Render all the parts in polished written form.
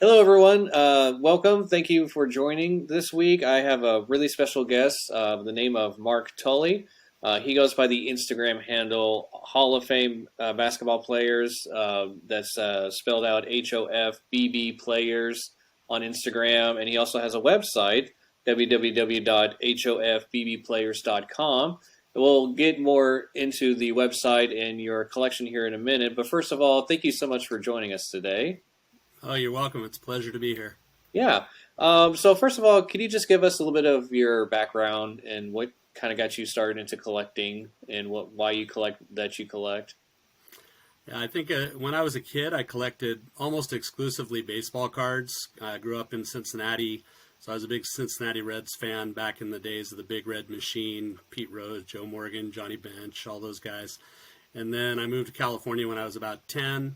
Hello, everyone. Welcome. Thank you for joining this week. I have a really special guest, the name of Mark Tully. He goes by the Instagram handle Hall of Fame basketball players. That's spelled out HOF Players on Instagram. And he also has a website, www.hofbbplayers.com. We'll get more into the website and your collection here in a minute. But first of all, thank you so much for joining us today. Oh, you're welcome. It's a pleasure to be here. Yeah. So first of all, can you just give us a little bit of your background and what kind of got you started into collecting and why you collect that you collect? Yeah, I think when I was a kid, I collected almost exclusively baseball cards. I grew up in Cincinnati, so I was a big Cincinnati Reds fan back in the days of the Big Red Machine, Pete Rose, Joe Morgan, Johnny Bench, all those guys. And then I moved to California when I was about 10.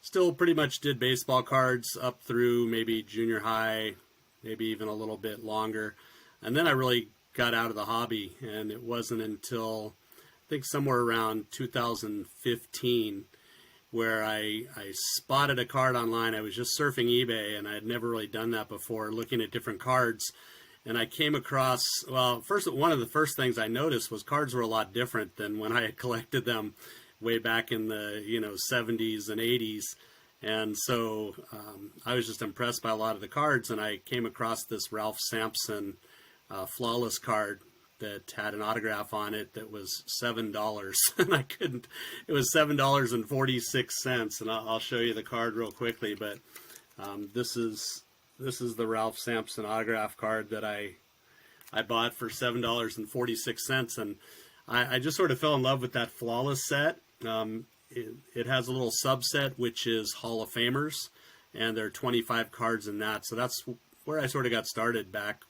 Still pretty much did baseball cards up through maybe junior high, maybe even a little bit longer. And then I really got out of the hobby, and it wasn't until I think somewhere around 2015 where I spotted a card online. I was just surfing eBay, and I had never really done that before, looking at different cards. And I came across, well, one of the first things I noticed was cards were a lot different than when I had collected them way back in the 70s and 80s. And so I was just impressed by a lot of the cards, and I came across this Ralph Sampson flawless card that had an autograph on it that was $7. And it was $7.46, and I'll show you the card real quickly. But this is the Ralph Sampson autograph card that I bought for $7.46, and I just sort of fell in love with that flawless set. It has a little subset, which is Hall of Famers, and there are 25 cards in that. So that's where I sort of got started back,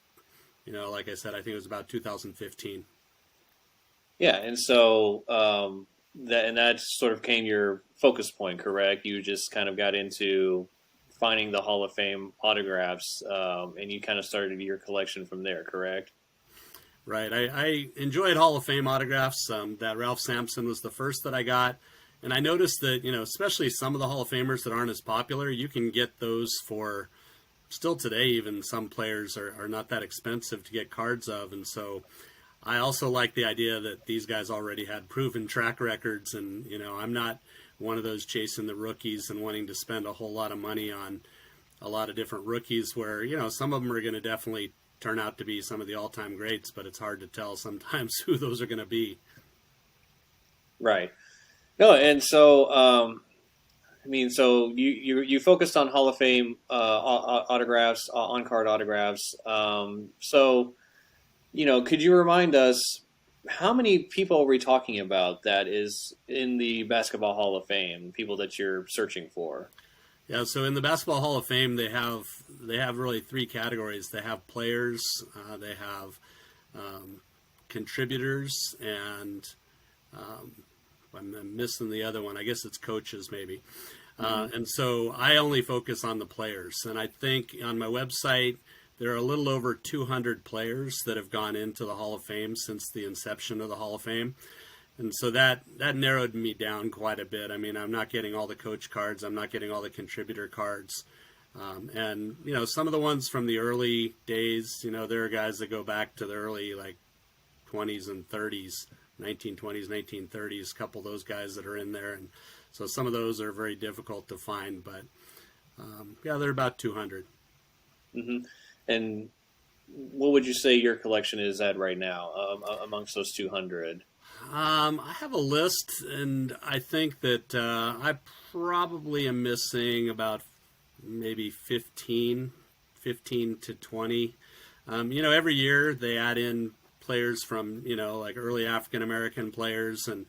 like I said, I think it was about 2015. Yeah, and so that sort of became your focus point, correct? You just kind of got into finding the Hall of Fame autographs, and you kind of started your collection from there, correct? Right. I enjoyed Hall of Fame autographs. That Ralph Sampson was the first that I got. And I noticed that, especially some of the Hall of Famers that aren't as popular, you can get those for, still today, even some players are not that expensive to get cards of. And so I also like the idea that these guys already had proven track records. And, I'm not one of those chasing the rookies and wanting to spend a whole lot of money on a lot of different rookies where, some of them are going to definitely turn out to be some of the all-time greats, but it's hard to tell sometimes who those are going to be. Right. No, and so so you focused on Hall of Fame autographs, on-card autographs. So, could you remind us how many people are we talking about that is in the Basketball Hall of Fame? People that you're searching for? Yeah, so in the Basketball Hall of Fame, they have really three categories. They have players, they have contributors, and I'm missing the other one. I guess it's coaches, maybe. And so I only focus on the players. And I think on my website, there are a little over 200 players that have gone into the Hall of Fame since the inception of the Hall of Fame. And so that narrowed me down quite a bit. I mean, I'm not getting all the coach cards. I'm not getting all the contributor cards. And, some of the ones from the early days, there are guys that go back to the early, 20s and 30s, 1920s, 1930s, a couple of those guys that are in there. And so some of those are very difficult to find. But, they're about 200. Mm-hmm. And what would you say your collection is at right now amongst those 200? I have a list, and I think that I probably am missing about maybe 15 to 20. Every year they add in players from, early African-American players, and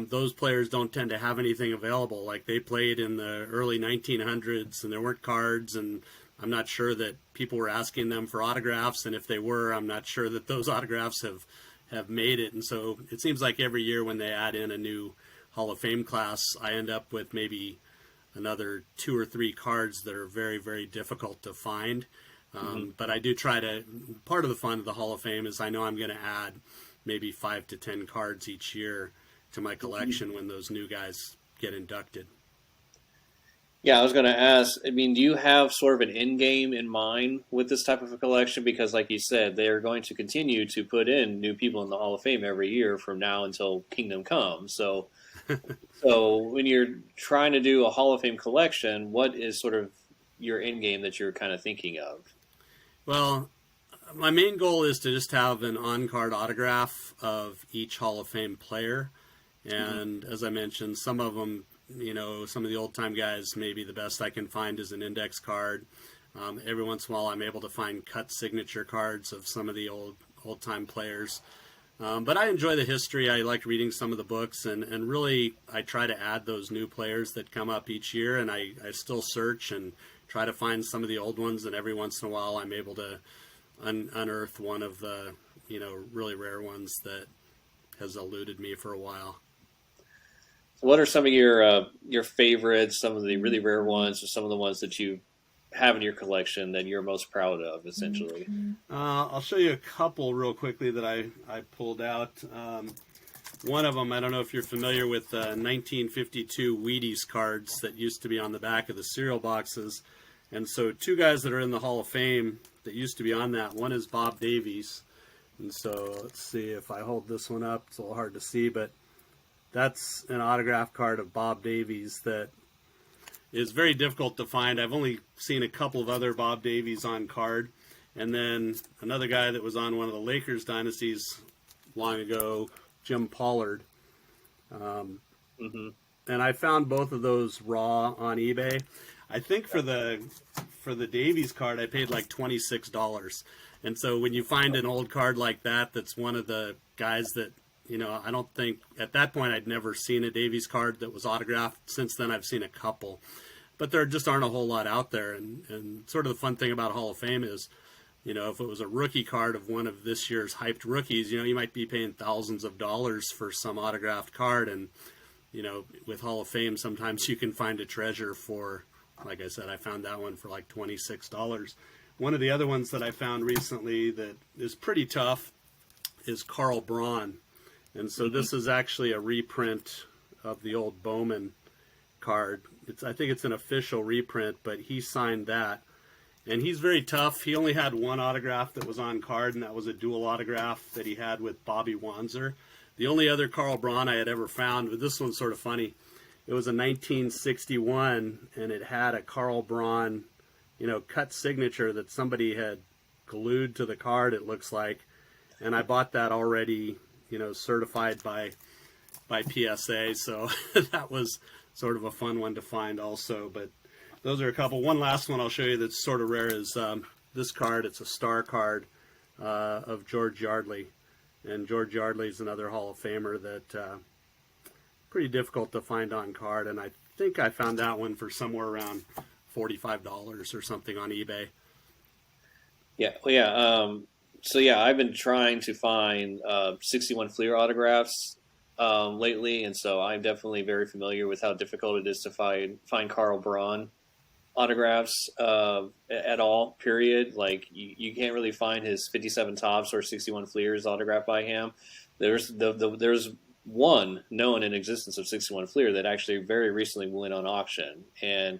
those players don't tend to have anything available. Like they played in the early 1900s, and there weren't cards, and I'm not sure that people were asking them for autographs, and if they were, I'm not sure that those autographs have made it. And so it seems like every year when they add in a new Hall of Fame class, I end up with maybe another 2 or 3 cards that are very, very difficult to find. But I do try to, part of the fun of the Hall of Fame is I know I'm going to add maybe 5 to 10 cards each year to my collection when those new guys get inducted. Yeah, I was going to ask. I mean, do you have sort of an end game in mind with this type of a collection? Because, like you said, they are going to continue to put in new people in the Hall of Fame every year from now until Kingdom Come. So when you're trying to do a Hall of Fame collection, what is sort of your end game that you're kind of thinking of? Well, my main goal is to just have an on-card autograph of each Hall of Fame player. Mm-hmm. And as I mentioned, some of them, some of the old-time guys, maybe the best I can find is an index card. Every once in a while, I'm able to find cut signature cards of some of the old-time players. But I enjoy the history. I like reading some of the books, and really I try to add those new players that come up each year, and I still search and try to find some of the old ones, and every once in a while I'm able to unearth one of the, really rare ones that has eluded me for a while. So what are some of your favorites? Some of the really rare ones, or some of the ones that you have in your collection that you're most proud of, essentially? I'll show you a couple real quickly that I pulled out. One of them, I don't know if you're familiar with 1952 Wheaties cards that used to be on the back of the cereal boxes. And so two guys that are in the Hall of Fame that used to be on that. One is Bob Davies. And so let's see if I hold this one up. It's a little hard to see, but that's an autograph card of Bob Davies that is very difficult to find. I've only seen a couple of other Bob Davies on card. And then another guy that was on one of the Lakers dynasties long ago, Jim Pollard. Mm-hmm. And I found both of those raw on eBay. I think for the Davies card, I paid like $26. And so when you find an old card like that, that's one of the guys that, I don't think at that point I'd never seen a Davies card that was autographed. Since then, I've seen a couple, but there just aren't a whole lot out there. And sort of the fun thing about Hall of Fame is, if it was a rookie card of one of this year's hyped rookies, you might be paying thousands of dollars for some autographed card. And, with Hall of Fame, sometimes you can find a treasure for, like I said, I found that one for like $26. One of the other ones that I found recently that is pretty tough is Carl Braun. And so this is actually a reprint of the old Bowman card. I think it's an official reprint, but he signed that. And he's very tough. He only had one autograph that was on card, and that was a dual autograph that he had with Bobby Wanzer. The only other Carl Braun I had ever found, but this one's sort of funny. It was a 1961, and it had a Carl Braun, cut signature that somebody had glued to the card, it looks like. And I bought that already, certified by PSA. So that was sort of a fun one to find also. But those are a couple. One last one I'll show you that's sort of rare is this card. It's a star card of George Yardley. And George Yardley is another Hall of Famer that pretty difficult to find on card. And I think I found that one for somewhere around $45 or something on eBay. Yeah, well, yeah. So yeah, I've been trying to find 61 Fleer autographs lately, and so I'm definitely very familiar with how difficult it is to find Carl Braun autographs at all. Period. Like you can't really find his 57 Tops or 61 Fleers autographed by him. There's there's one known in existence of 61 Fleer that actually very recently went on auction, and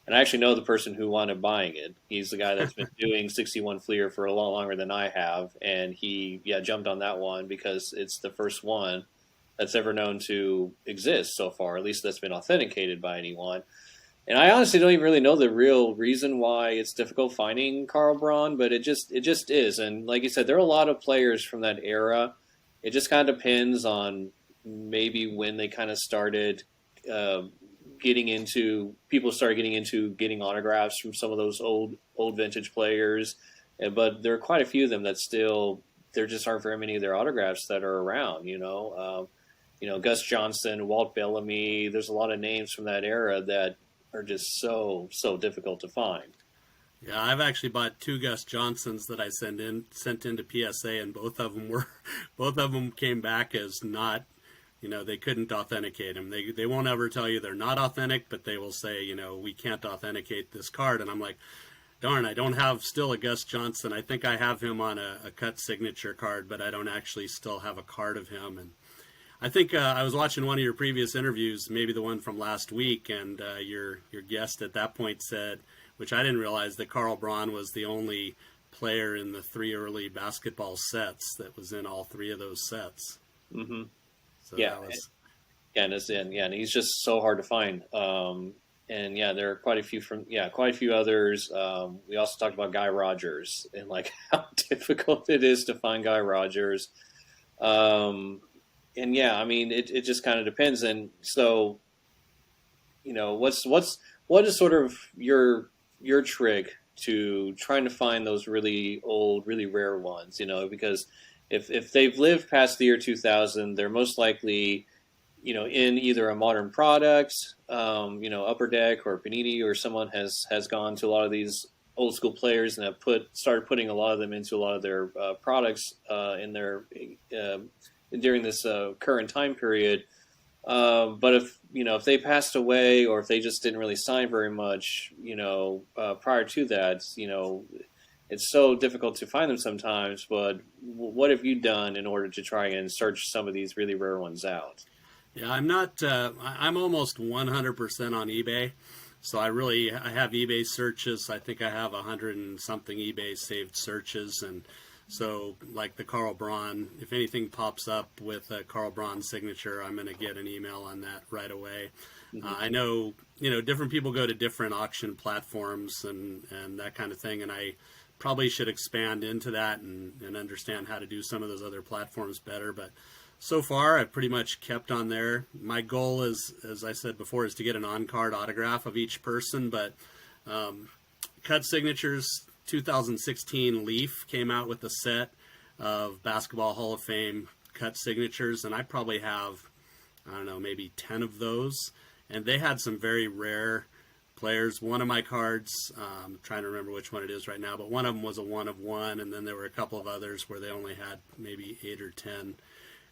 I actually know the person who wound up buying it. He's the guy that's been doing 61 Fleer for a lot longer than I have, and he jumped on that one because it's the first one that's ever known to exist so far, at least that's been authenticated by anyone. And I honestly don't even really know the real reason why it's difficult finding Carl Braun, but it just is. And like you said, there are a lot of players from that era. It just kind of depends on maybe when they kind of started people started getting into getting autographs from some of those old vintage players. But there are quite a few of them that still, there just aren't very many of their autographs that are around, Gus Johnson, Walt Bellamy. There's a lot of names from that era that are just so difficult to find. Yeah, I've actually bought two Gus Johnsons that I sent into PSA, and both of them came back as not, they couldn't authenticate them. They won't ever tell you they're not authentic, but they will say, we can't authenticate this card. And I'm like, darn, I don't have still a Gus Johnson. I think I have him on a cut signature card, but I don't actually still have a card of him. And I think I was watching one of your previous interviews, maybe the one from last week, and your guest at that point said, which I didn't realize, that Carl Braun was the only player in the 3 early basketball sets that was in all 3 of those sets. Hmm. So Yeah, that was and he's just so hard to find. And yeah, there are quite a few others. We also talked about Guy Rogers and like how difficult it is to find Guy Rogers. And yeah, I mean, it just kind of depends. And so, what is sort of your trick to trying to find those really old, really rare ones? Because if they've lived past the year 2000, they're most likely in either a modern product, Upper Deck or Panini, or someone has gone to a lot of these old school players and have started putting a lot of them into a lot of their products in their during this current time period. But if they passed away, or if they just didn't really sign very much, prior to that, it's so difficult to find them sometimes. But what have you done in order to try and search some of these really rare ones out? Yeah, I'm not. I'm almost 100% on eBay, so I have eBay searches. I think I have 100 and something eBay saved searches, and so like the Carl Braun, if anything pops up with a Carl Braun signature, I'm going to get an email on that right away. Mm-hmm. I know different people go to different auction platforms and that kind of thing, and I probably should expand into that and understand how to do some of those other platforms better, but. So far, I've pretty much kept on there. My goal is, as I said before, is to get an on-card autograph of each person. But Cut Signatures 2016 Leaf came out with a set of Basketball Hall of Fame cut signatures, and I probably have, I don't know, maybe 10 of those. And they had some very rare players. One of my cards, I'm trying to remember which one it is right now, but one of them was a 1 of 1, and then there were a couple of others where they only had maybe 8 or 10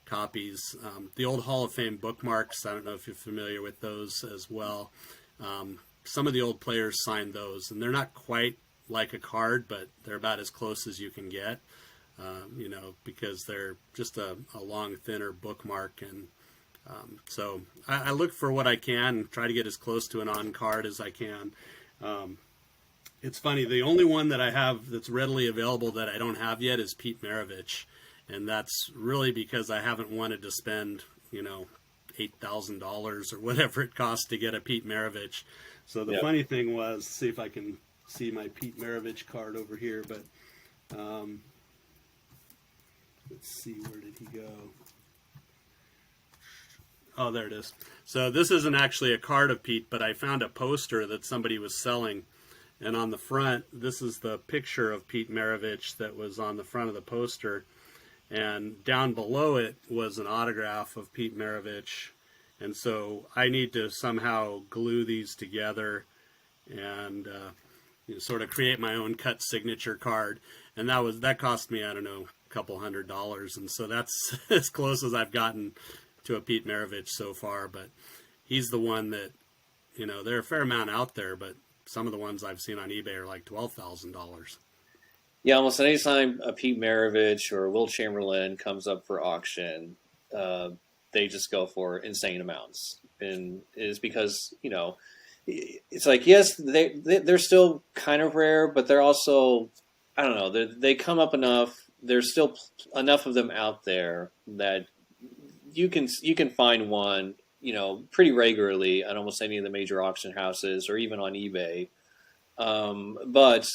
copies. The old Hall of Fame bookmarks, I don't know if you're familiar with those as well. Some of the old players signed those, and they're not quite like a card, but they're about as close as you can get, because they're just a long, thinner bookmark. And so I look for what I can and try to get as close to an on-card as I can. It's funny, the only one that I have that's readily available that I don't have yet is Pete Maravich. And that's really because I haven't wanted to spend, $8,000 or whatever it costs to get a Pete Maravich. So the funny thing was, see if I can see my Pete Maravich card over here, but let's see, where did he go? Oh, there it is. So this isn't actually a card of Pete, but I found a poster that somebody was selling. And on the front, this is the picture of Pete Maravich that was on the front of the poster. And down below it was an autograph of Pete Maravich. And so I need to somehow glue these together and sort of create my own cut signature card. And that cost me, I don't know, a couple $100. And so that's as close as I've gotten to a Pete Maravich so far. But he's the one that, there are a fair amount out there, but some of the ones I've seen on eBay are like $12,000. Yeah, almost any time a Pete Maravich or Will Chamberlain comes up for auction, they just go for insane amounts, and it is because it's like, yes, they're still kind of rare, but they're also, I don't know, they come up enough. There's still enough of them out there that you can find one pretty regularly at almost any of the major auction houses or even on eBay, but.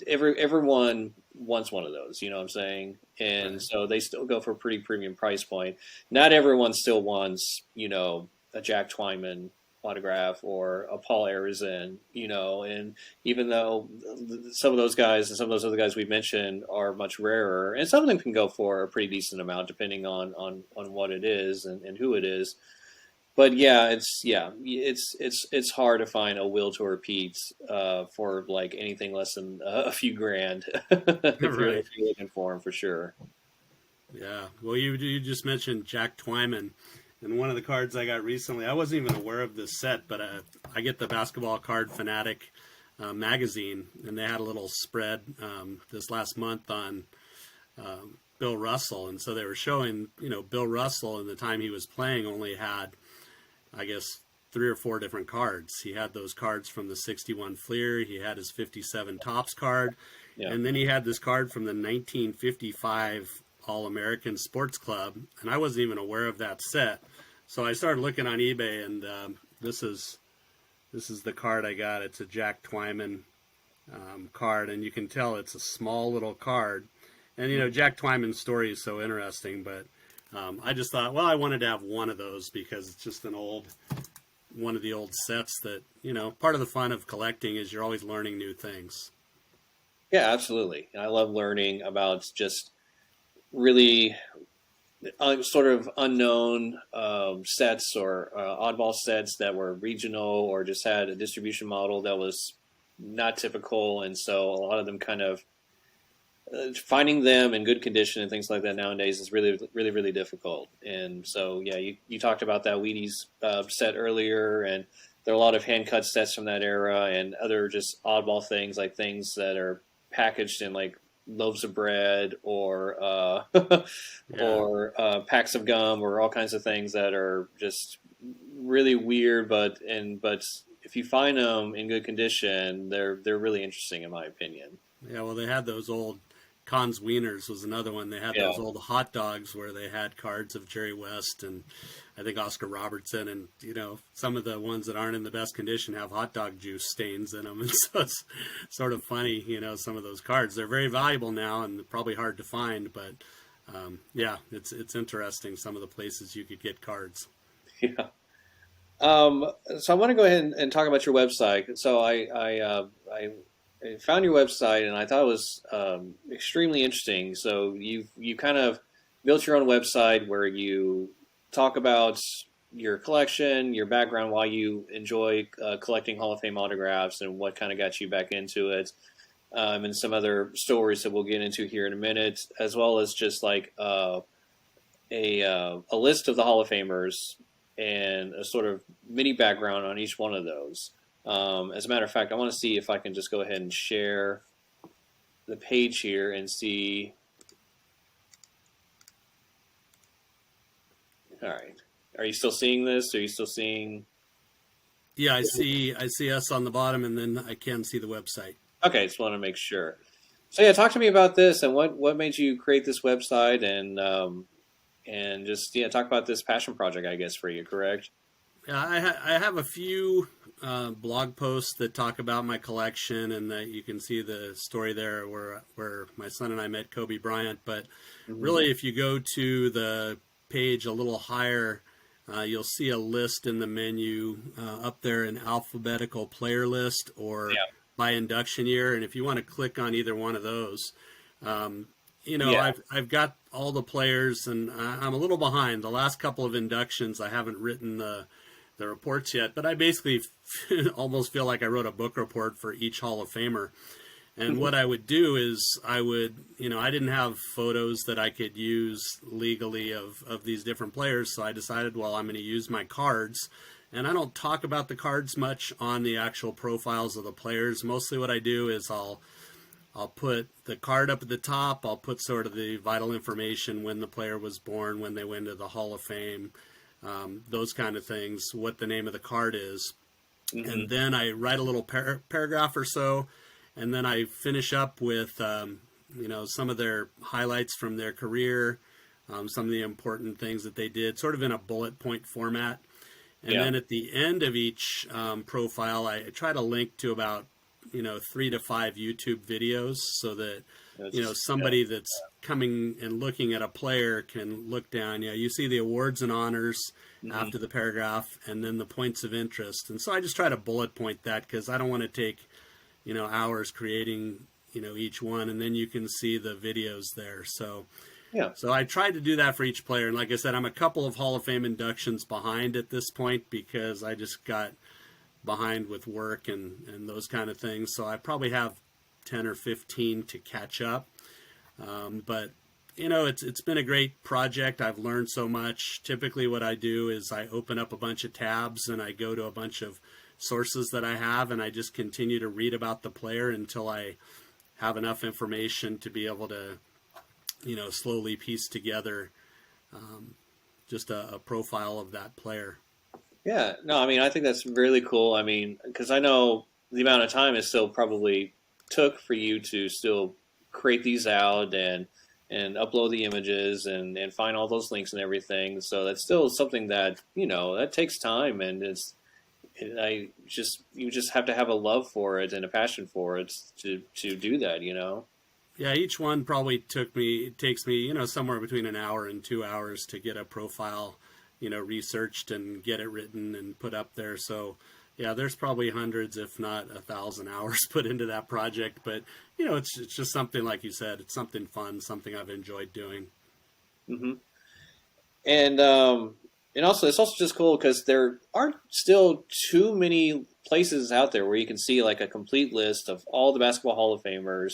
Everyone wants one of those, you know what I'm saying? And Right. so they still go for a pretty premium price point. Not everyone still wants, a Jack Twyman autograph or a Paul Arizin, and even though some of those guys and some of those other guys we mentioned are much rarer, and some of them can go for a pretty decent amount depending on what it is and who it is. But it's hard to find a Will to repeat for like anything less than a few grand if you're Right. looking for him for sure. Yeah. Well, you just mentioned Jack Twyman, and one of the cards I got recently, I wasn't even aware of this set, but I get the Basketball Card Fanatic magazine, and they had a little spread this last month on Bill Russell, and so they were showing, Bill Russell in the time he was playing only had, I guess, 3 or 4 different cards. He had those cards from the 61 Fleer, he had his 57 Topps card, Yeah. and then he had this card from the 1955 All-American Sports Club, and I wasn't even aware of that set. So I started looking on eBay, and this is the card I got. It's a Jack Twyman card, and you can tell it's a small little card. And Jack Twyman's story is so interesting, but I just thought, well, I wanted to have one of those because it's just one of the old sets that, part of the fun of collecting is you're always learning new things. Yeah, absolutely. I love learning about just really sort of unknown sets or oddball sets that were regional or just had a distribution model that was not typical. And so a lot of them kind of finding them in good condition and things like that nowadays is really, really, really difficult. And so, yeah, you talked about that Wheaties set earlier, and there are a lot of hand cut sets from that era and other just oddball things, like things that are packaged in like loaves of bread or or packs of gum or all kinds of things that are just really weird. But if you find them in good condition, they're really interesting in my opinion. Yeah, well, they had those old Cons Wieners was another one. They had those old hot dogs where they had cards of Jerry West and I think Oscar Robertson, and some of the ones that aren't in the best condition have hot dog juice stains in them, and so it's sort of funny. Some of those cards, they're very valuable now and probably hard to find, but yeah, it's interesting some of the places you could get cards. Yeah. So I want to go ahead and talk about your website. So I found your website and I thought it was extremely interesting. So you kind of built your own website where you talk about your collection, your background, why you enjoy collecting Hall of Fame autographs, and what kind of got you back into it, and some other stories that we'll get into here in a minute, as well as just like a list of the Hall of Famers and a sort of mini background on each one of those. As a matter of fact, I want to see if I can just go ahead and share the page here and see. All right. Are you still seeing this? Are you still seeing? Yeah, I see us on the bottom, and then I can see the website. Okay, just want to make sure. So yeah, talk to me about this and what made you create this website, and just talk about this passion project, I guess, for you. Correct? Yeah, I have a few blog posts that talk about my collection, and that you can see the story there where my son and I met Kobe Bryant. But really, if you go to the page a little higher, you'll see a list in the menu up there, an alphabetical player list or by induction year. And if you want to click on either one of those, I've got all the players, and I'm a little behind. The last couple of inductions, I haven't written the reports yet, but I basically almost feel like I wrote a book report for each Hall of Famer. And what I would do is I didn't have photos that I could use legally of these different players, so I decided, well, I'm going to use my cards. And I don't talk about the cards much on the actual profiles of the players. Mostly what I do is I'll put the card up at the top. I'll put sort of the vital information, when the player was born, when they went to the Hall of Fame, those kind of things, what the name of the card is. And then I write a little paragraph or so, and then I finish up with, some of their highlights from their career, some of the important things that they did, sort of in a bullet point format. And then at the end of each profile, I try to link to about 3 to 5 YouTube videos, so that somebody that's coming and looking at a player can look down. You see the awards and honors after the paragraph, and then the points of interest. And so I just try to bullet point that, because I don't want to take hours creating each one, and then you can see the videos there. So I tried to do that for each player. And like I said, I'm a couple of Hall of Fame inductions behind at this point, because I just got behind with work and those kind of things. So I probably have 10 or 15 to catch up. But it's been a great project. I've learned so much. Typically what I do is I open up a bunch of tabs and I go to a bunch of sources that I have, and I just continue to read about the player until I have enough information to be able to slowly piece together just a profile of that player. Yeah, no, I mean, I think that's really cool. I mean, because I know the amount of time it still probably took for you to still create these out and upload the images and find all those links and everything. So that's still something that that takes time, and I just you just have to have a love for it and a passion for it to do that. Yeah, each one probably takes me, somewhere between an hour and 2 hours to get a profile, researched and get it written and put up there. So, yeah, there's probably hundreds, if not 1,000 hours put into that project. But, it's just something, like you said, it's something fun, something I've enjoyed doing. Hmm. And also it's also just cool because there aren't still too many places out there where you can see like a complete list of all the Basketball Hall of Famers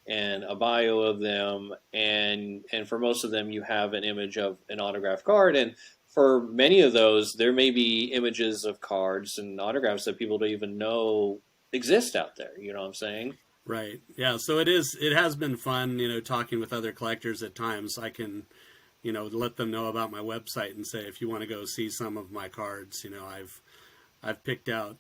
and a bio of them, and for most of them you have an image of an autograph card, and for many of those there may be images of cards and autographs that people don't even know exist out there. You know what I'm saying? Right. Yeah. So it has been fun, talking with other collectors at times. I can, let them know about my website and say, if you want to go see some of my cards, I've picked out,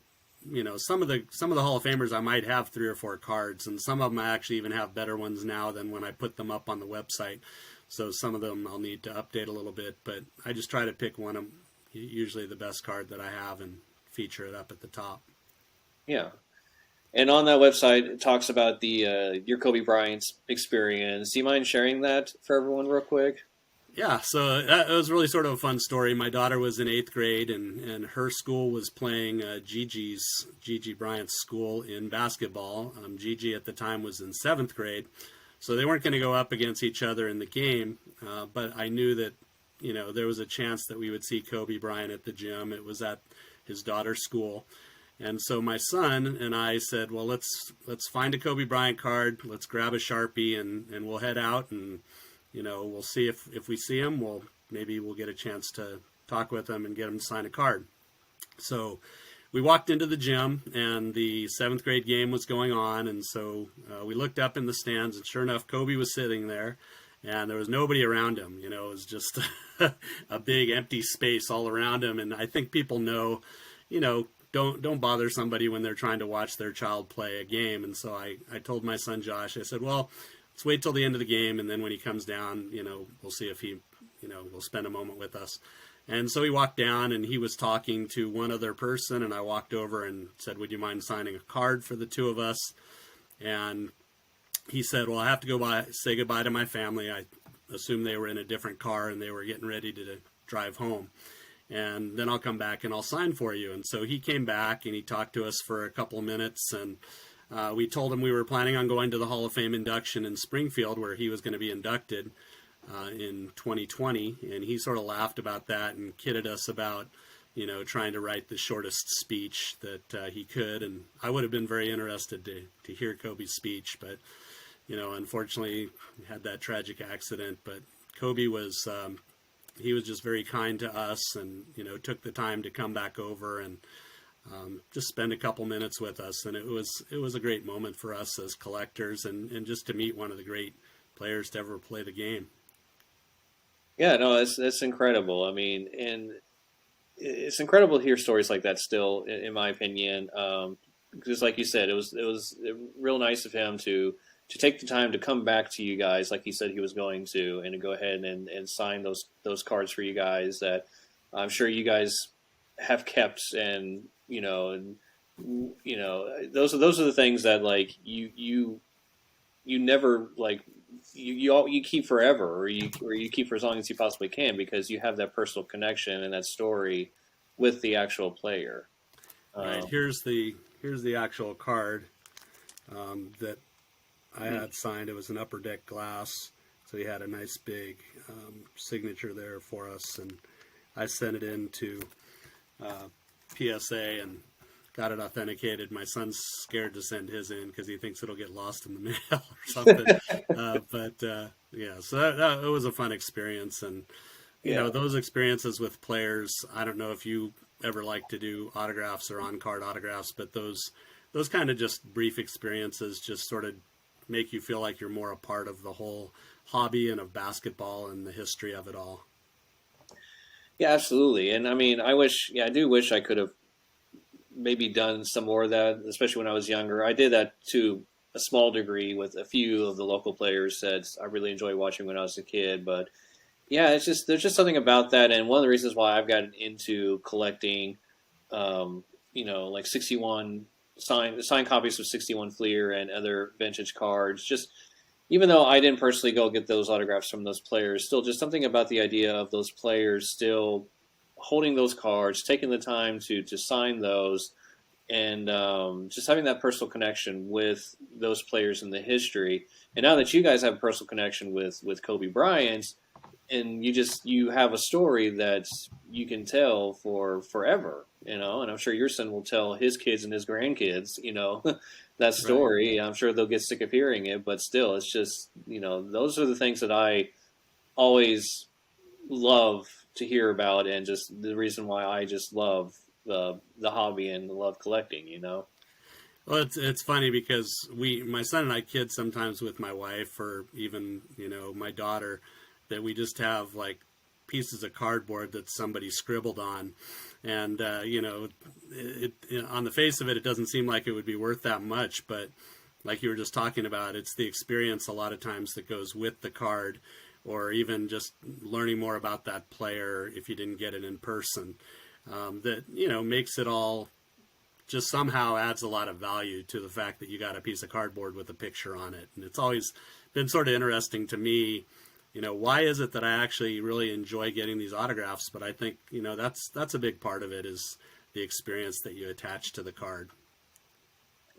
some of the Hall of Famers. I might have 3 or 4 cards, and some of them I actually even have better ones now than when I put them up on the website. So some of them I'll need to update a little bit, but I just try to pick one of usually the best card that I have and feature it up at the top. Yeah. And on that website, it talks about the your Kobe Bryant's experience. Do you mind sharing that for everyone real quick? Yeah, so it was really sort of a fun story. My daughter was in 8th grade, and her school was playing Gigi Bryant's school in basketball. Gigi at the time was in 7th grade, so they weren't going to go up against each other in the game. But I knew that there was a chance that we would see Kobe Bryant at the gym. It was at his daughter's school. And so my son and I said, well, let's find a Kobe Bryant card. Let's grab a Sharpie and we'll head out, and we'll see if we see him. Maybe we'll get a chance to talk with him and get him to sign a card. So we walked into the gym, and the 7th grade game was going on. And so we looked up in the stands, and sure enough, Kobe was sitting there, and there was nobody around him. It was just a big empty space all around him. And I think people know, don't bother somebody when they're trying to watch their child play a game. And so I told my son Josh, I said, well, let's wait till the end of the game, and then when he comes down, we'll see if he, will spend a moment with us. And so he walked down, and he was talking to one other person, and I walked over and said, would you mind signing a card for the 2 of us? And he said, well, I have to go say goodbye to my family. I assumed they were in a different car and they were getting ready to drive home. And then I'll come back and I'll sign for you. And so he came back and he talked to us for a couple of minutes, and we told him we were planning on going to the Hall of Fame induction in Springfield, where he was going to be inducted in 2020. And he sort of laughed about that and kidded us about, trying to write the shortest speech that he could. And I would have been very interested to hear Kobe's speech, but, unfortunately he had that tragic accident. But Kobe was, he was just very kind to us, and, took the time to come back over and just spend a couple minutes with us. And it was a great moment for us as collectors, and just to meet one of the great players to ever play the game. Yeah, no, that's incredible. I mean, and it's incredible to hear stories like that still, in my opinion. Just like you said, it was real nice of him to take the time to come back to you guys, like he said he was going to, and to go ahead and sign those cards for you guys that I'm sure you guys have kept, and those are the things that like you never like you keep forever, or you keep for as long as you possibly can, because you have that personal connection and that story with the actual player. Right. Here's the actual card that I had signed. It was an Upper Deck glass, so he had a nice big signature there for us, and I sent it in to PSA and got it authenticated. My son's scared to send his in because he thinks it'll get lost in the mail or something. Yeah, so it was a fun experience, and those experiences with players. I don't know if you ever like to do autographs or on-card autographs, but those kind of just brief experiences just sort of make you feel like you're more a part of the whole hobby and of basketball and the history of it all. Yeah, absolutely. And I mean, I do wish I could have maybe done some more of that, especially when I was younger. I did that to a small degree with a few of the local players that I really enjoyed watching when I was a kid. But yeah, it's just there's just something about that, and one of the reasons why I've gotten into collecting, like 61 signed copies of 61 Fleer and other vintage cards. Just even though I didn't personally go get those autographs from those players, still just something about the idea of those players still holding those cards, taking the time to sign those, and just having that personal connection with those players in the history. And now that you guys have a personal connection with Kobe Bryant, and you have a story that you can tell for forever, and I'm sure your son will tell his kids and his grandkids, that Right. story. I'm sure they'll get sick of hearing it, but still, it's just, those are the things that I always love to hear about, and just the reason why I just love the hobby and love collecting. Well, it's funny because my son and I kid sometimes with my wife or even my daughter that we just have like pieces of cardboard that somebody scribbled on, and on the face of it, it doesn't seem like it would be worth that much, but like you were just talking about, it's the experience a lot of times that goes with the card, or even just learning more about that player if you didn't get it in person. That makes it all just somehow adds a lot of value to the fact that you got a piece of cardboard with a picture on it. And it's always been sort of interesting to me, why is it that I actually really enjoy getting these autographs? But I think, that's a big part of it is the experience that you attach to the card.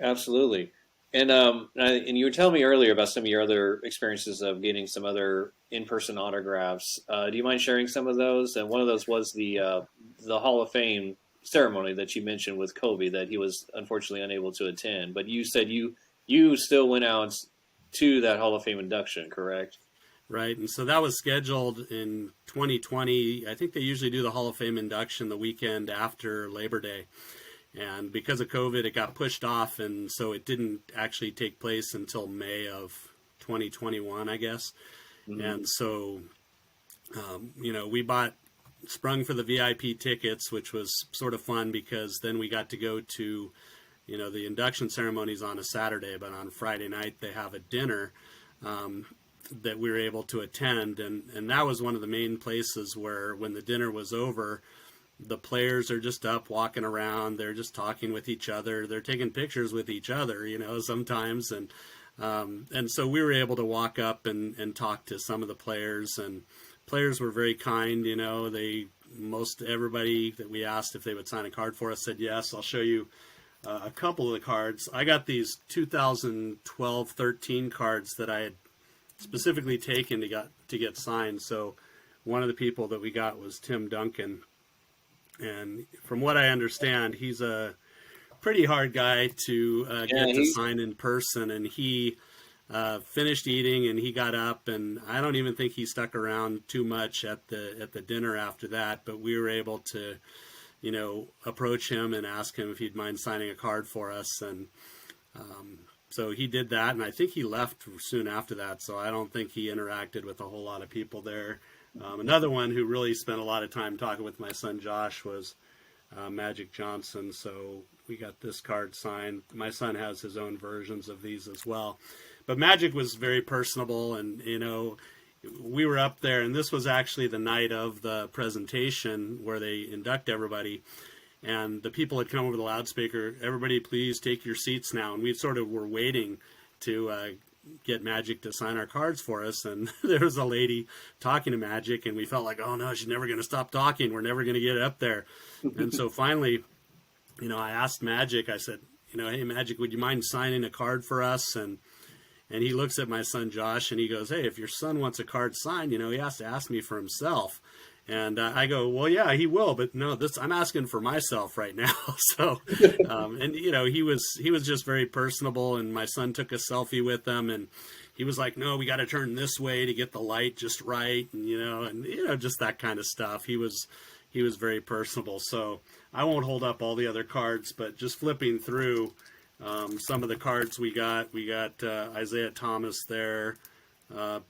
Absolutely. And you were telling me earlier about some of your other experiences of getting some other in-person autographs. Do you mind sharing some of those? And one of those was the Hall of Fame ceremony that you mentioned with Kobe that he was unfortunately unable to attend. But you said you still went out to that Hall of Fame induction, correct? Right. And so that was scheduled in 2020. I think they usually do the Hall of Fame induction the weekend after Labor Day. And because of COVID, it got pushed off. And so it didn't actually take place until May of 2021, I guess. Mm-hmm. And so, we sprung for the VIP tickets, which was sort of fun because then we got to go to, the induction ceremonies on a Saturday, but on Friday night they have a dinner that we were able to attend. And that was one of the main places where when the dinner was over, the players are just up walking around. They're just talking with each other. They're taking pictures with each other, sometimes. And so we were able to walk up and talk to some of the players, and players were very kind. Most everybody that we asked if they would sign a card for us said yes. I'll show you a couple of the cards. I got these 2012-13 cards that I had specifically taken to get signed. So one of the people that we got was Tim Duncan. And from what I understand, he's a pretty hard guy to Yeah, get to sign in person. And he finished eating and he got up, and I don't even think he stuck around too much at the dinner after that. But we were able to, approach him and ask him if he'd mind signing a card for us. And so he did that, and I think he left soon after that. So I don't think he interacted with a whole lot of people there. Another one who really spent a lot of time talking with my son Josh was Magic Johnson. So we got this card signed. My son has his own versions of these as well. But Magic was very personable, and we were up there, and this was actually the night of the presentation where they induct everybody. And the people had come over the loudspeaker, everybody please take your seats now. And we sort of were waiting to get Magic to sign our cards for us. And there was a lady talking to Magic, and we felt like, oh no, she's never going to stop talking. We're never going to get up there. And so finally, I asked Magic, I said, hey Magic, would you mind signing a card for us? And he looks at my son Josh and he goes, hey, if your son wants a card signed, he has to ask me for himself. And I go, well, yeah, he will, but no, I'm asking for myself right now. So, and he was just very personable, and my son took a selfie with him, and he was like, no, we got to turn this way to get the light just right, and just that kind of stuff. He was very personable. So I won't hold up all the other cards, but just flipping through some of the cards we got Isaiah Thomas there.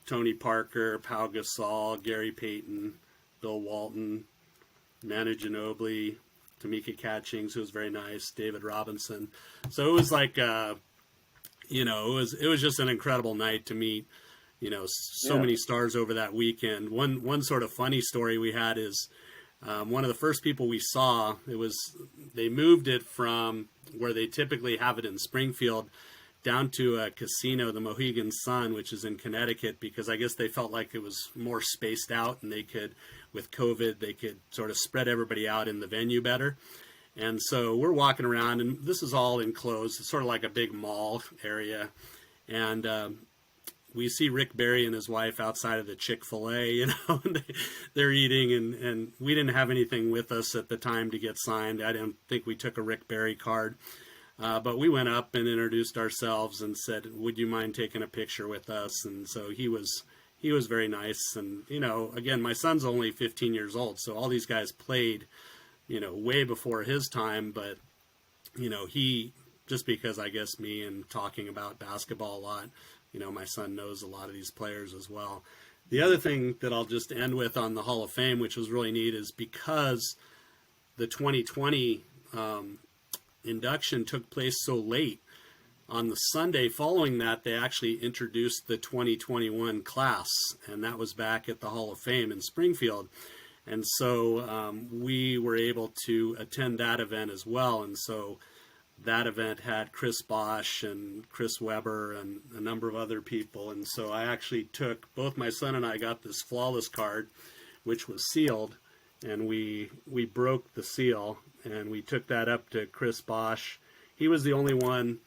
Tony Parker, Pau Gasol, Gary Payton, Bill Walton, Manu Ginobili, Tamika Catchings, who was very nice, David Robinson. So it was like, it was just an incredible night to meet, so Yeah. many stars over that weekend. One sort of funny story we had is one of the first people we saw. They moved it from where they typically have it in Springfield down to a casino, the Mohegan Sun, which is in Connecticut, because I guess they felt like it was more spaced out and with COVID, they could sort of spread everybody out in the venue better. And so we're walking around, and this is all enclosed. It's sort of like a big mall area. And we see Rick Barry and his wife outside of the Chick-fil-A, and they're eating, and we didn't have anything with us at the time to get signed. I didn't think we took a Rick Barry card. But we went up and introduced ourselves and said, would you mind taking a picture with us? And so he was very nice. And, again, my son's only 15 years old, so all these guys played, way before his time. But, he, just because I guess me and talking about basketball a lot, my son knows a lot of these players as well. The other thing that I'll just end with on the Hall of Fame, which was really neat, is because the 2020 induction took place so late, on the Sunday following that, they actually introduced the 2021 class, and that was back at the Hall of Fame in Springfield. And so we were able to attend that event as well. And so that event had Chris Bosh and Chris Webber and a number of other people. And so I actually both my son and I got this flawless card, which was sealed, and we broke the seal, and we took that up to Chris Bosh. He was the only one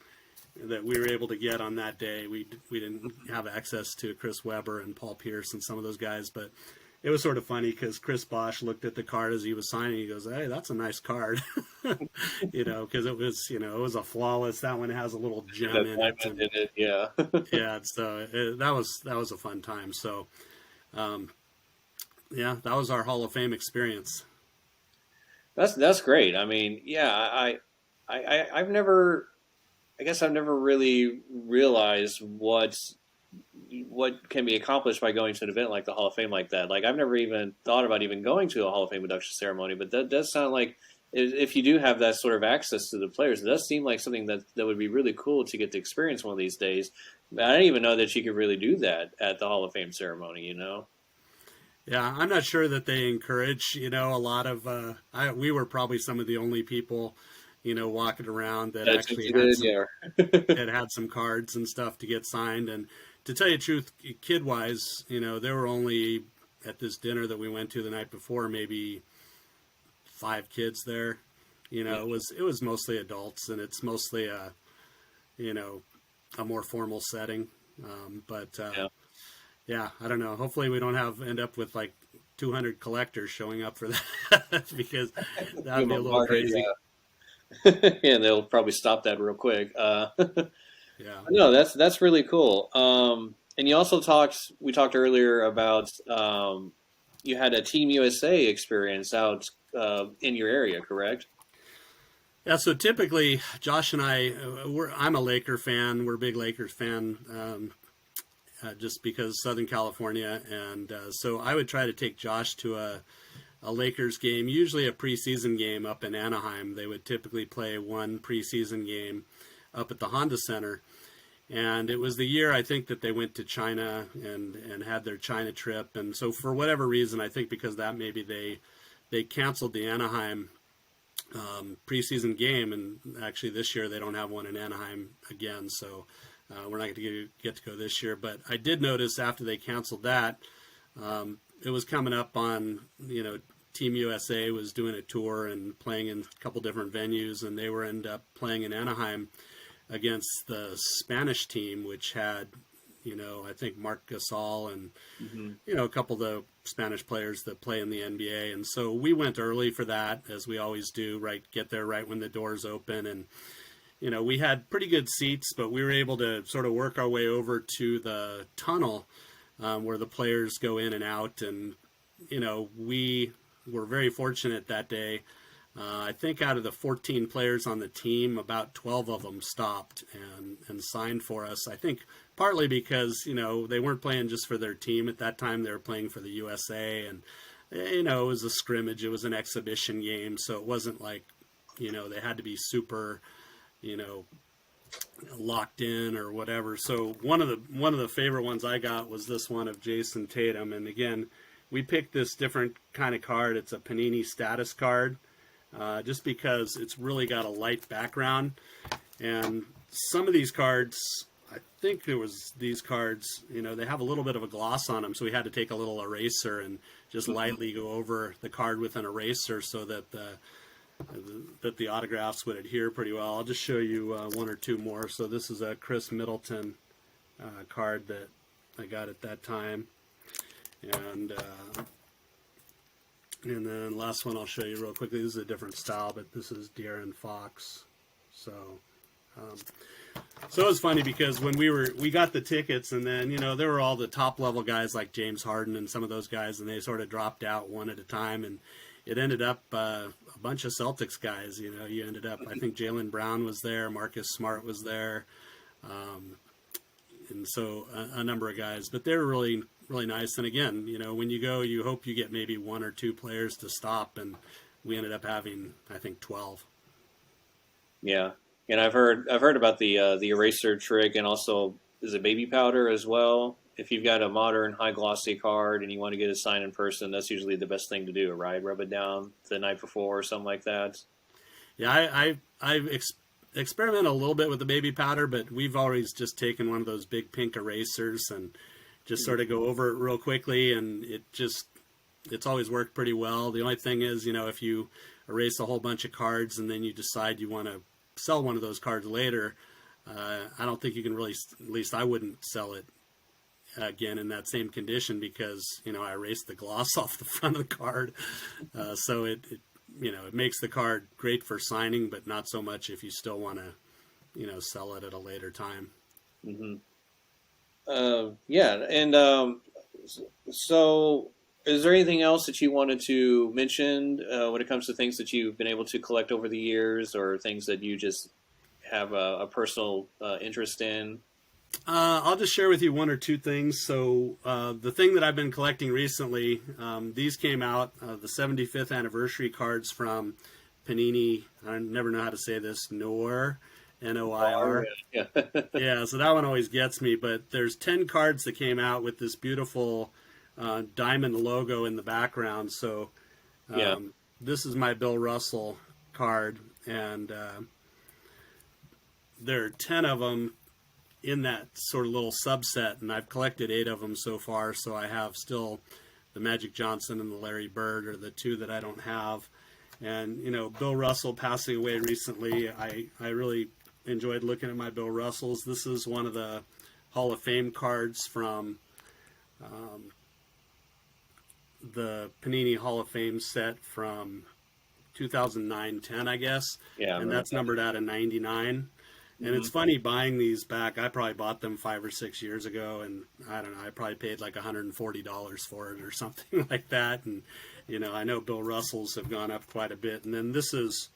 that we were able to get on that day. We didn't have access to Chris Webber and Paul Pierce and some of those guys, but it was sort of funny because Chris Bosh looked at the card as he was signing. He goes, "Hey, that's a nice card," because it was a flawless. That one has a little gem in it. And, Yeah. yeah, so that was a fun time. So, yeah, that was our Hall of Fame experience. That's great. I mean, yeah, I've never, I guess I've never really realized what can be accomplished by going to an event like the Hall of Fame like that. Like I've never even thought about even going to a Hall of Fame induction ceremony, but that does sound like if you do have that sort of access to the players, it does seem like something that would be really cool to get to experience one of these days. I didn't even know that you could really do that at the Hall of Fame ceremony, Yeah, I'm not sure that they encourage, a lot of, we were probably some of the only people, walking around that actually had some cards and stuff to get signed. And to tell you the truth, kid-wise, there were only, at this dinner that we went to the night before, maybe 5 kids there. It was mostly adults, and it's mostly a more formal setting. Yeah, I don't know. Hopefully we don't end up with like 200 collectors showing up for that because that would be a little crazy. Yeah. Yeah, they'll probably stop that real quick. Yeah. No, that's really cool. And you also we talked earlier about you had a Team USA experience out in your area, correct? Yeah, so typically Josh and I'm a Laker fan. We're a big Lakers fan. Just because Southern California, and so I would try to take Josh to a Lakers game, usually a preseason game up in Anaheim. They would typically play one preseason game up at the Honda Center, and it was the year I think that they went to China and had their China trip, and so for whatever reason, I think because of that maybe they canceled the Anaheim preseason game, and actually this year they don't have one in Anaheim again, so we're not going to get to go this year. But I did notice after they canceled that, it was coming up on, Team USA was doing a tour and playing in a couple different venues, and they were end up playing in Anaheim against the Spanish team, which had, I think Mark Gasol and, a couple of the Spanish players that play in the NBA. And so we went early for that, as we always do, get there right when the doors open. And we had pretty good seats, but we were able to sort of work our way over to the tunnel where the players go in and out. And, we were very fortunate that day. I think out of the 14 players on the team, about 12 of them stopped and signed for us. I think partly because, they weren't playing just for their team at that time. They were playing for the USA, and, it was a scrimmage. It was an exhibition game. So it wasn't like, they had to be super, you know, locked in or whatever. So one of the favorite ones I got was this one of Jason Tatum. And again, we picked this different kind of card. It's a Panini status card, just because it's really got a light background. And some of these cards, I think there was these cards, they have a little bit of a gloss on them. So we had to take a little eraser and just lightly go over the card with an eraser so that the autographs would adhere pretty well. I'll just show you one or two more. So this is a Chris Middleton card that I got at that time. And then last one I'll show you real quickly. This is a different style, but this is De'Aaron Fox. So it was funny because when we got the tickets, and then, there were all the top level guys like James Harden and some of those guys, and they sort of dropped out one at a time, and it ended up a bunch of Celtics guys. You ended up, I think Jaylen Brown was there, Marcus Smart was there, and so a number of guys. But they were really, really nice. And again, when you go, you hope you get maybe one or two players to stop, and we ended up having, I think, 12. Yeah, and I've heard about the eraser trick, and also is it baby powder as well. If you've got a modern high glossy card and you want to get it signed in person, that's usually the best thing to do, right? Rub it down the night before or something like that. Yeah, I've experimented a little bit with the baby powder, but we've always just taken one of those big pink erasers and just sort of go over it real quickly, and it's always worked pretty well. The only thing is, if you erase a whole bunch of cards and then you decide you want to sell one of those cards later, I don't think you can really, at least I wouldn't sell it again in that same condition, because I erased the gloss off the front of the card, so it makes the card great for signing, but not so much if you still want to sell it at a later time. Mm-hmm. Yeah, and so is there anything else that you wanted to mention when it comes to things that you've been able to collect over the years, or things that you just have a personal interest in? I'll just share with you one or two things. So the thing that I've been collecting recently, these came out, the 75th anniversary cards from Panini. I never know how to say this, Noir, Noir. Yeah. Yeah, so that one always gets me. But there's 10 cards that came out with this beautiful diamond logo in the background. So this is my Bill Russell card, and there are 10 of them in that sort of little subset, and I've collected 8 of them so far. So I have still the Magic Johnson and the Larry Bird are the 2 that I don't have. And Bill Russell passing away recently, I really enjoyed looking at my Bill Russells. This is one of the Hall of Fame cards from the Panini Hall of Fame set from 2009-10, I guess. Yeah, and that's numbered out of 99. And it's funny buying these back. I probably bought them 5 or 6 years ago, and I don't know, I probably paid like $140 for it or something like that. And, I know Bill Russell's have gone up quite a bit. And then this is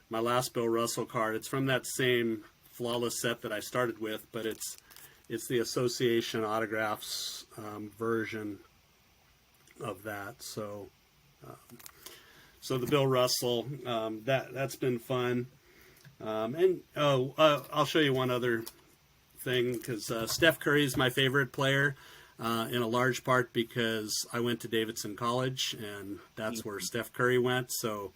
my last Bill Russell card. It's from that same flawless set that I started with, but it's the Association Autographs version of that. So the Bill Russell, that's been fun. I'll show you one other thing, because Steph Curry is my favorite player, in a large part because I went to Davidson College, and that's where Steph Curry went. So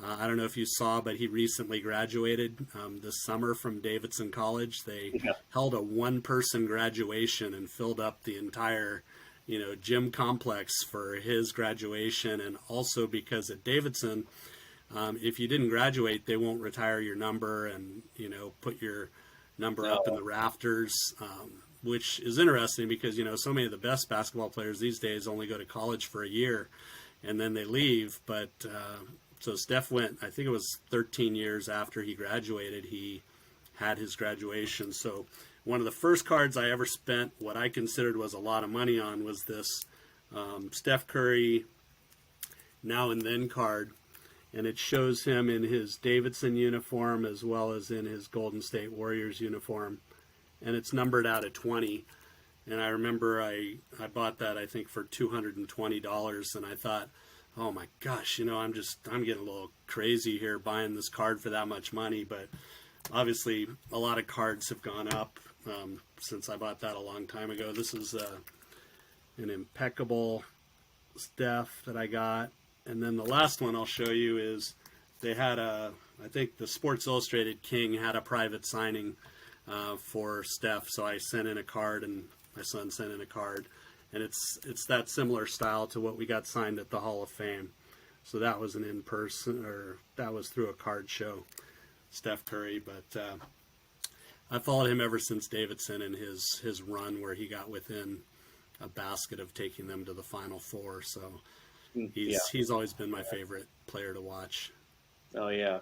I don't know if you saw, but he recently graduated this summer from Davidson College. They held a one-person graduation and filled up the entire gym complex for his graduation. And also because at Davidson, if you didn't graduate, they won't retire your number and, put your number up in the rafters, which is interesting because, so many of the best basketball players these days only go to college for a year and then they leave. But so Steph went, I think it was 13 years after he graduated, he had his graduation. So one of the first cards I ever spent what I considered was a lot of money on was this Steph Curry Now and Then card. And it shows him in his Davidson uniform as well as in his Golden State Warriors uniform. and it's numbered out of 20. And I remember I bought that, I think, for $220, and I thought, oh my gosh, I'm getting a little crazy here buying this card for that much money. But obviously a lot of cards have gone up since I bought that a long time ago. This is an impeccable Steph that I got. And then the last one I'll show you is they had I think the Sports Illustrated King had a private signing for Steph. So I sent in a card, and my son sent in a card. And it's that similar style to what we got signed at the Hall of Fame. So that was an in-person, or that was through a card show, Steph Curry. But I followed him ever since Davidson and his run where he got within a basket of taking them to the Final Four. So he's always been my favorite player to watch. Oh yeah,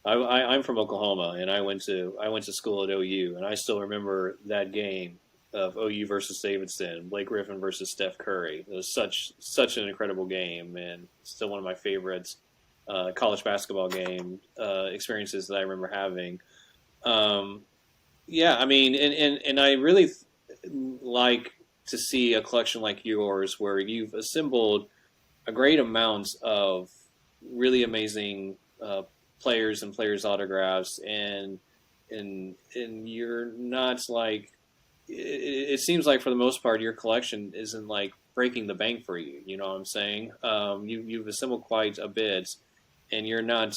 I'm from Oklahoma, and I went to school at OU, and I still remember that game of OU versus Davidson, Blake Griffin versus Steph Curry. It was such an incredible game, and still one of my favorites college basketball game experiences that I remember having. Yeah, I mean, and I really like to see a collection like yours where you've assembled a great amount of really amazing players and players' autographs, and you're not like, it seems like for the most part your collection isn't like breaking the bank for you. You know what I'm saying? You've assembled quite a bit, and you're not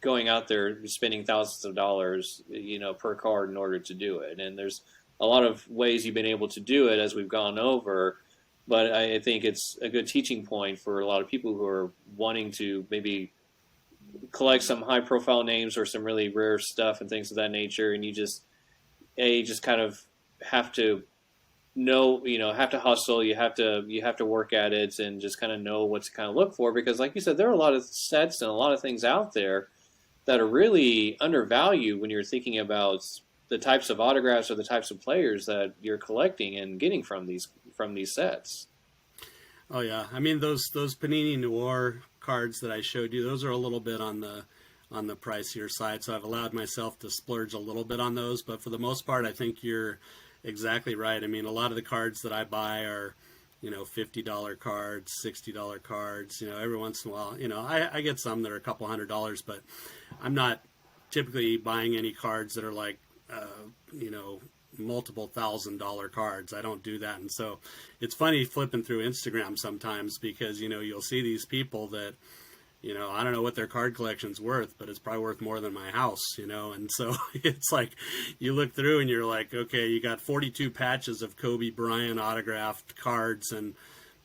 going out there spending thousands of dollars, per card in order to do it. And there's a lot of ways you've been able to do it as we've gone over, but I think it's a good teaching point for a lot of people who are wanting to maybe collect some high profile names or some really rare stuff and things of that nature. And you just kind of have to know, have to hustle. You have to work at it and just kind of know what to kind of look for, because like you said, there are a lot of sets and a lot of things out there that are really undervalued when you're thinking about the types of autographs or the types of players that you're collecting and getting from these sets. Oh yeah, I mean those Panini Noir cards that I showed you, those are a little bit on the pricier side, so I've allowed myself to splurge a little bit on those. But for the most part, I think you're exactly right. I mean, a lot of the cards that I buy are, $50 cards, $60 cards. Every once in a while, I get some that are a couple $100, but I'm not typically buying any cards that are like, multiple $1,000 cards. I don't do that. And so it's funny flipping through Instagram sometimes, because, you'll see these people that, I don't know what their card collection's worth, but it's probably worth more than my house, and so it's like you look through and you're like, okay, you got 42 patches of Kobe Bryant autographed cards, and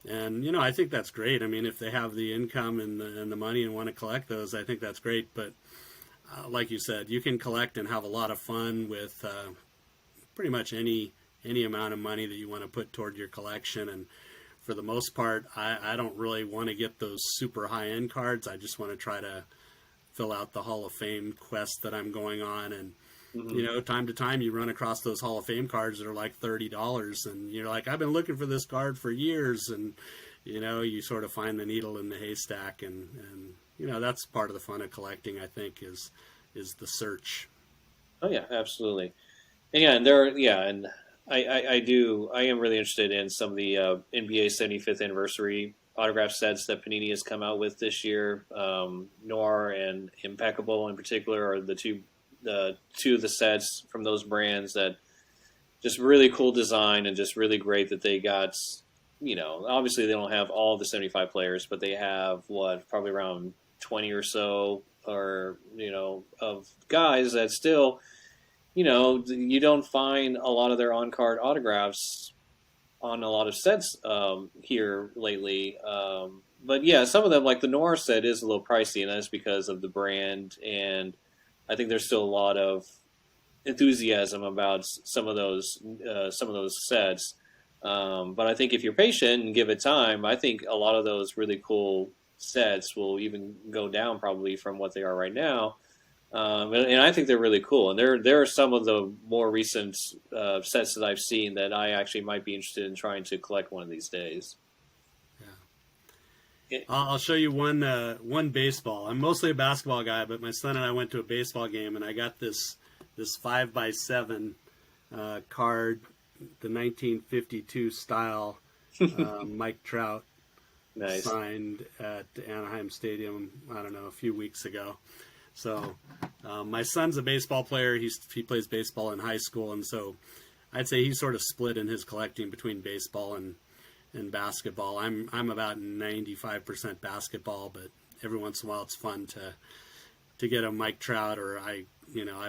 I think that's great. I mean, if they have the income and the money and want to collect those, I think that's great. But like you said, you can collect and have a lot of fun with pretty much any amount of money that you want to put toward your collection. And for the most part, I don't really want to get those super high-end cards. I just want to try to fill out the Hall of Fame quest that I'm going on. And, time to time you run across those Hall of Fame cards that are like $30. And you're like, I've been looking for this card for years. And, you sort of find the needle in the haystack. And that's part of the fun of collecting, I think, is the search. Oh, yeah, absolutely. And and I am really interested in some of the NBA 75th anniversary autograph sets that Panini has come out with this year. Noir and Impeccable in particular are the two of the sets from those brands that just really cool design, and just really great that they got, obviously they don't have all the 75 players, but they have probably around 20 or so, or, of guys that still, you don't find a lot of their on-card autographs on a lot of sets here lately. But yeah, some of them, like the Noir set, is a little pricey, and that's because of the brand. And I think there's still a lot of enthusiasm about some of those sets. But I think if you're patient and give it time, I think a lot of those really cool sets will even go down probably from what they are right now. And I think they're really cool. And there are some of the more recent sets that I've seen that I actually might be interested in trying to collect one of these days. Yeah. I'll show you one baseball. I'm mostly a basketball guy, but my son and I went to a baseball game, and I got this 5x7 card, the 1952 style Mike Trout Nice. signed at Anaheim Stadium, I don't know, a few weeks ago. So my son's a baseball player. He plays baseball in high school, and so I'd say he's sort of split in his collecting between baseball and basketball. I'm about 95% basketball, but every once in a while it's fun to get a Mike Trout, or I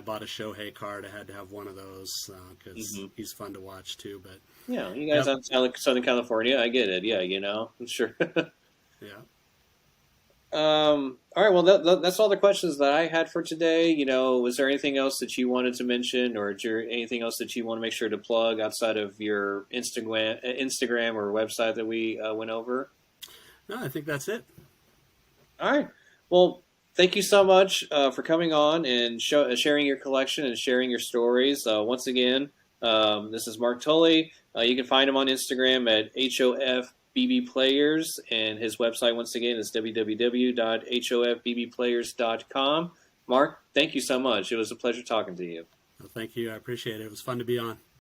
bought a Shohei card. I had to have one of those because he's fun to watch too. But Yeah, you guys on Southern California, I get it. Yeah, I'm sure. yeah. All right. Well, that's all the questions that I had for today. Was there anything else that you wanted to mention, or is there anything else that you want to make sure to plug outside of your Instagram or website that we went over? No, I think that's it. All right. Well, thank you so much for coming on and sharing your collection and sharing your stories. Once again, this is Mark Tully. You can find him on Instagram at HOF BB Players, and his website once again is www.hofbbplayers.com. Mark, thank you so much. It was a pleasure talking to you. Well, thank you. I appreciate it. It was fun to be on.